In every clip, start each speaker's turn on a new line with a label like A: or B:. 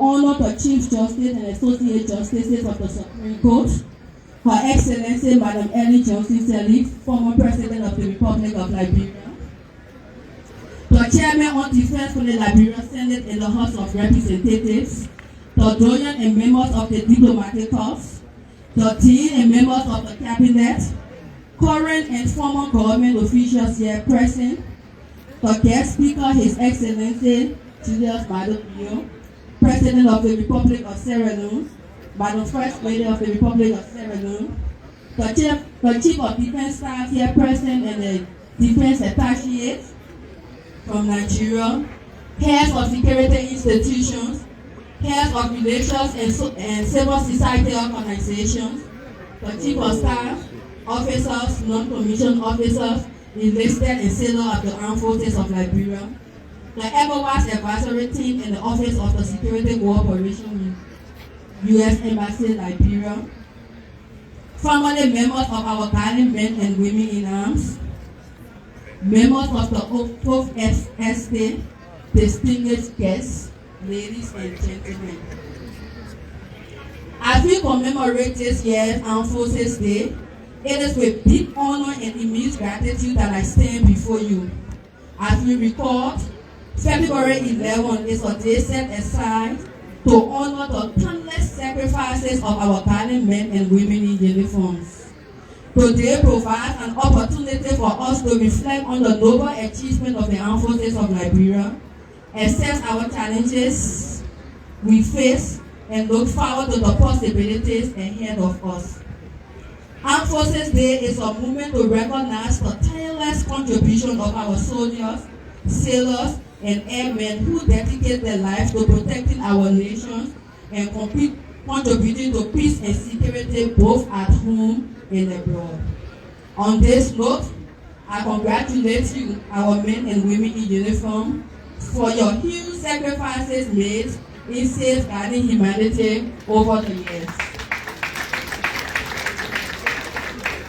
A: honor the Chief Justice and Associate Justices of the Supreme Court, Her Excellency Madam Ellen Johnson Sirleaf, former President of the Republic of Liberia, the Chairman on Defense for the Liberia Senate and the House of Representatives, the Doyen and members of the Diplomatic Corps, the Dean and members of the Cabinet, current and former government officials here present, the guest speaker, His Excellency Julius Maada Bio, President of the Republic of Sierra Leone, Madam First Lady of the Republic of Sierra Leone, the Chief of Defense Staff here present and the Defense Attaché from Nigeria, heads of security institutions, heads of relations and civil society organizations, the Chief of Staff, officers, non-commissioned officers, enlisted and sailors of the Armed Forces of Liberia, the ECOWAS Advisory Team in the Office of the Security Cooperation with U.S. Embassy, Liberia, formerly members of our gallant men and women in arms, members of the Oath Estate, distinguished guests, ladies and gentlemen. As we commemorate this year's Armed Forces Day, it is with deep honor and immense gratitude that I stand before you. As we record, February 11 is a day set aside to honor the countless sacrifices of our gallant men and women in uniforms. Today provides an opportunity for us to reflect on the noble achievement of the Armed Forces of Liberia, assess our challenges we face, and look forward to the possibilities ahead of us. Armed Forces Day is a moment to recognize the tireless contribution of our soldiers, sailors, and airmen who dedicate their lives to protecting our nation and contributing to peace and security both at home and abroad. On this note, I congratulate you, our men and women in uniform, for your huge sacrifices made in safeguarding humanity over the years.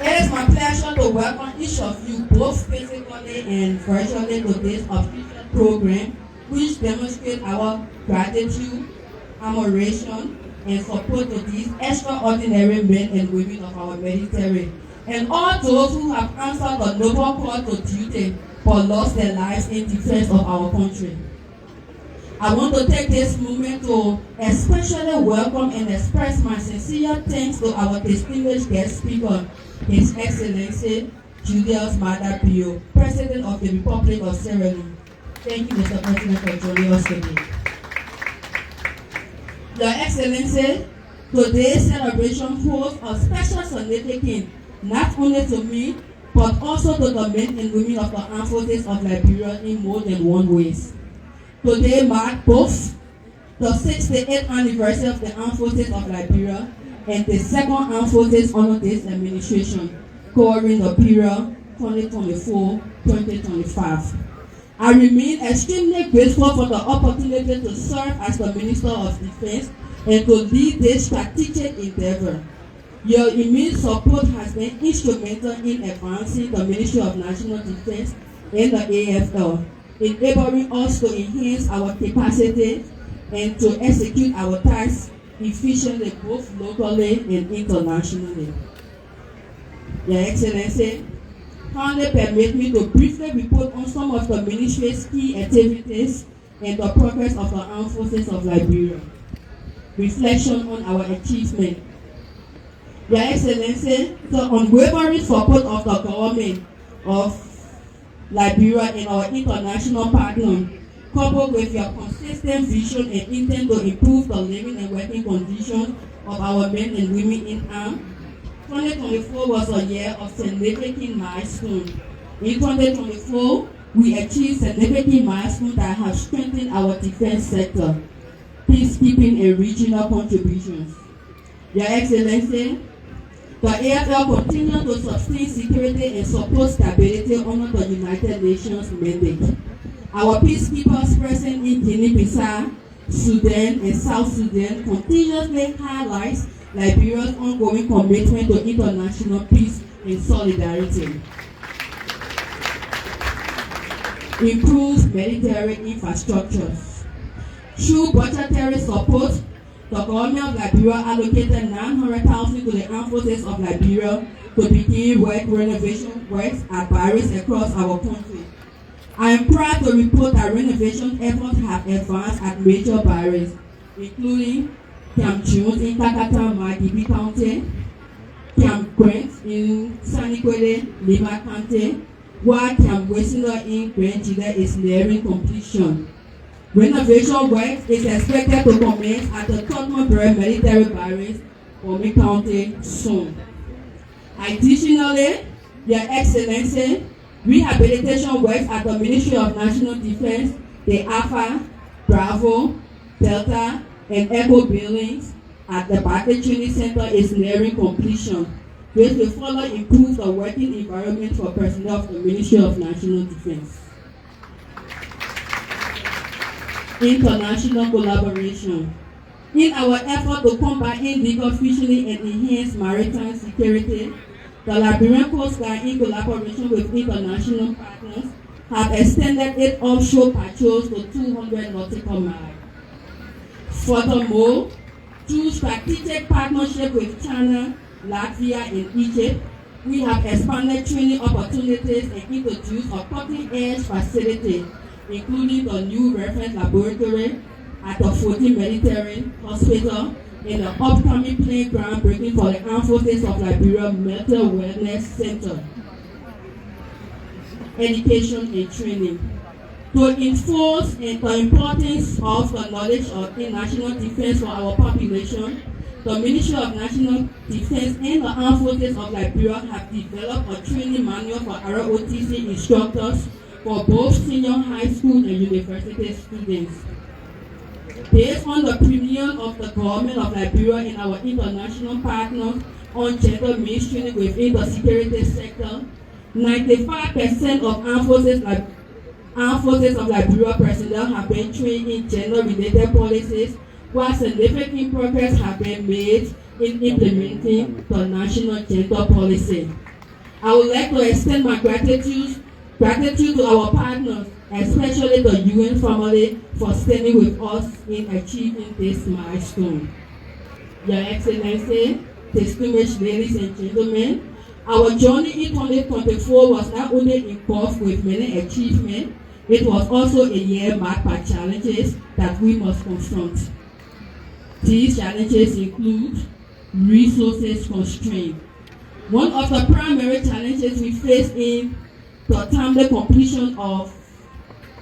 A: It is my pleasure to welcome each of you both physically and virtually to this official program, which demonstrates our gratitude, admiration, and support to these extraordinary men and women of our military, and all those who have answered the noble call to duty but lost their lives in defense of our country. I want to take this moment to especially welcome and express my sincere thanks to our distinguished guest speaker, His Excellency Julius Maada Bio, President of the Republic of Sierra Leone. Thank you, Mr. President, for joining us today. Your Excellency, today's celebration holds a special significance not only to me, but also to the men and women of the Armed Forces of Liberia in more than one ways. Today marks both the 68th anniversary of the Armed Forces of Liberia and the second Armed Forces under this administration, covering the period 2024-2025. I remain extremely grateful for the opportunity to serve as the Minister of Defense and to lead this strategic endeavor. Your immense support has been instrumental in advancing the Ministry of National Defense and the AFL, enabling us to enhance our capacity and to execute our tasks efficiently both locally and internationally. Your Excellency, kindly permit me to briefly report on some of the ministry's key activities and the progress of the Armed Forces of Liberia. Reflection on our achievement. Your Excellency, the unwavering support of the government of Liberia and our international partners, coupled with your consistent vision and intent to improve the living and working conditions of our men and women in arms, 2024 was a year of significant milestones. In 2024, we achieved significant milestones that have strengthened our defense sector, peacekeeping and regional contributions. Your Excellency, the AFL continues to sustain security and support stability under the United Nations mandate. Our peacekeepers present in Guinea-Bissau, Sudan, and South Sudan continuously highlights Liberia's ongoing commitment to international peace and solidarity. Improve military infrastructures. Through budgetary support, the government of Liberia allocated 900,000 to the armed forces of Liberia to begin renovation works at barracks across our country. I am proud to report that renovation efforts have advanced at major barracks, including Camp Jones in Kakata, Madibi County, Camp Grant in Sanikwele, Lima County, while Camp Wesino in Grenjida is nearing completion. Renovation work is expected to commence at the Tottenham Military Barracks, Omi County, soon. Additionally, Your Excellency, rehabilitation works at the Ministry of National Defense, the Alpha, Bravo, Delta, and Echo buildings at the Barclay Training Center is nearing completion, which will further improve the working environment for personnel of the Ministry of National Defense. International collaboration. In our effort to combat illegal fishing and enhance maritime security, the Liberian Coast Guard, in collaboration with international partners, have extended its offshore patrols to 200 nautical miles. Furthermore, through strategic partnership with China, Latvia, and Egypt, we have expanded training opportunities and introduced a cutting-edge facility, including the new reference laboratory at the 14th Military Hospital and the upcoming plane groundbreaking for the Armed Forces of Liberia Mental Wellness Center. Education and training. To enforce the importance of the knowledge of national defense for our population, the Ministry of National Defense and the Armed Forces of Liberia have developed a training manual for ROTC instructors for both senior high school and university students. Based on the opinion of the government of Liberia and our international partners on gender mainstreaming within the security sector, 95% of Armed Forces of Liberia personnel have been trained in gender-related policies, while significant progress has been made in implementing the national gender policy. I would like to extend my gratitude to our partners, especially the UN family, for standing with us in achieving this milestone. Your Excellency, distinguished ladies and gentlemen, our journey in 2024 was not only involved with many achievements, it was also a year marked by challenges that we must confront. These challenges include resources constraint. One of the primary challenges we face in the timely completion of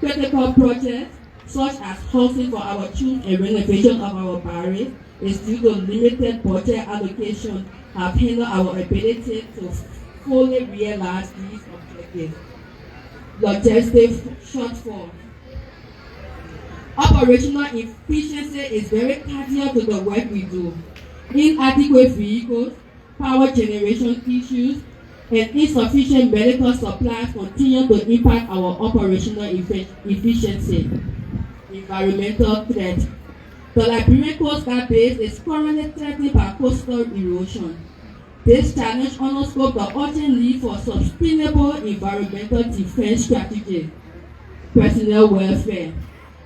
A: critical projects such as housing for our children and renovation of our barracks is due to limited budget allocation have hindered our ability to fully realize these objectives. Logistic shortfall. Operational efficiency is very critical to the work we do. Inadequate vehicles, power generation issues, and insufficient medical supplies continue to impact our operational efficiency. Environmental threat. The Liberian Coast Guard base is currently threatened by coastal erosion. This challenge underscores the urgent need for sustainable environmental defense strategies. Personnel welfare.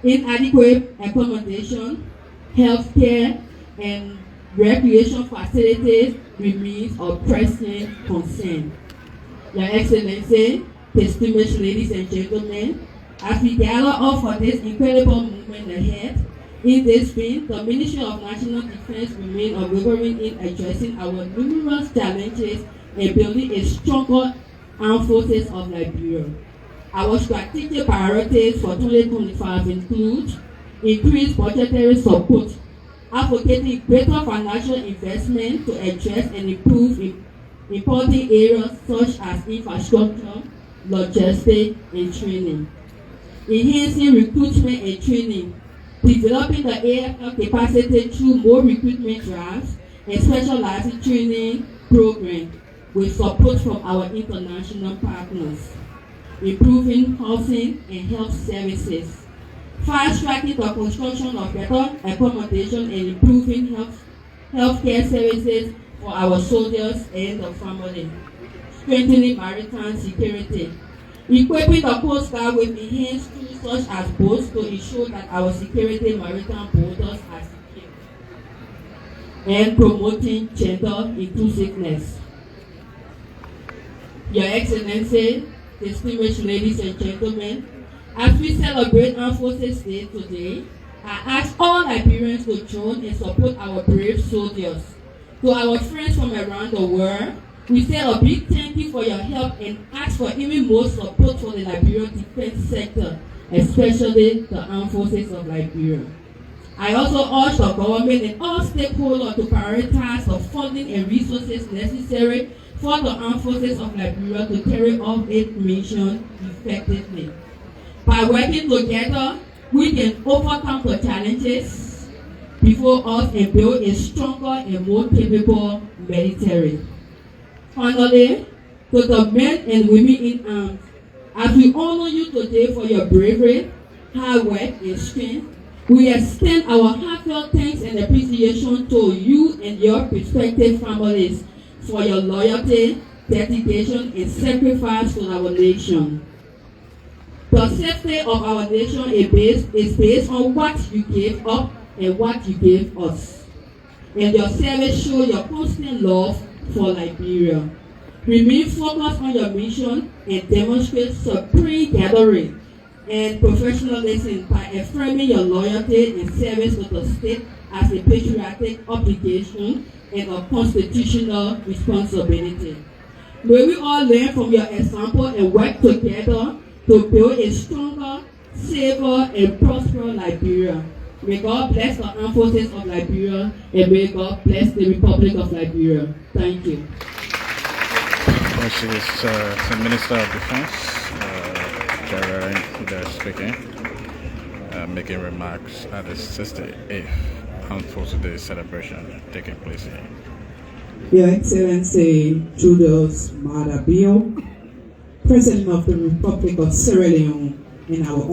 A: Inadequate accommodation, healthcare, and recreation facilities remains a pressing concern. Your Excellency, distinguished ladies and gentlemen, as we gather up for this incredible movement ahead, in this vein, the Ministry of National Defense remains unwavering in addressing our numerous challenges and building a stronger armed forces of Liberia. Our strategic priorities for 2025 include increased budgetary support, advocating greater financial investment to address and improve important areas such as infrastructure, logistics, and training. Enhancing recruitment and training, developing the AFL capacity through more recruitment drives and specialized training programs with support from our international partners. Improving housing and health services, fast-tracking the construction of better accommodation and improving healthcare services for our soldiers and the family. Strengthening maritime security, equipping the Coast Guard with enhanced tools such as boats to ensure that our security maritime borders are secure, and promoting gender inclusiveness. Your Excellency, distinguished ladies and gentlemen, as we celebrate Armed Forces Day today, I ask all Liberians to join and support our brave soldiers. To our friends from around the world, we say a big thank you for your help and ask for even more support for the Liberian defense sector, especially the Armed Forces of Liberia. I also urge the government and all stakeholders to prioritize the funding and resources necessary for the Armed Forces of Liberia to carry out its mission effectively. By working together, we can overcome the challenges before us and build a stronger and more capable military. Finally, to the men and women in arms, as we honor you today for your bravery, hard work, and strength, we extend our heartfelt thanks and appreciation to you and your respective families for your loyalty, dedication, and sacrifice to our nation. The safety of our nation is based on what you gave up and what you gave us. And your service shows your constant love for Liberia. Remain focused on your mission and demonstrate supreme gathering and professionalism by affirming your loyalty and service to the state as a patriotic obligation and a constitutional responsibility. May we all learn from your example and work together to build a stronger, safer, and prosperous Liberia. May God bless the Armed Forces of Liberia, and may God bless the Republic of Liberia. Thank you.
B: This is the Minister of Defense, General speaking, making remarks at the 68th Armed Forces Day celebration taking place here.
C: Your Excellency Julius Maada Bio, President of the Republic of Sierra Leone, in our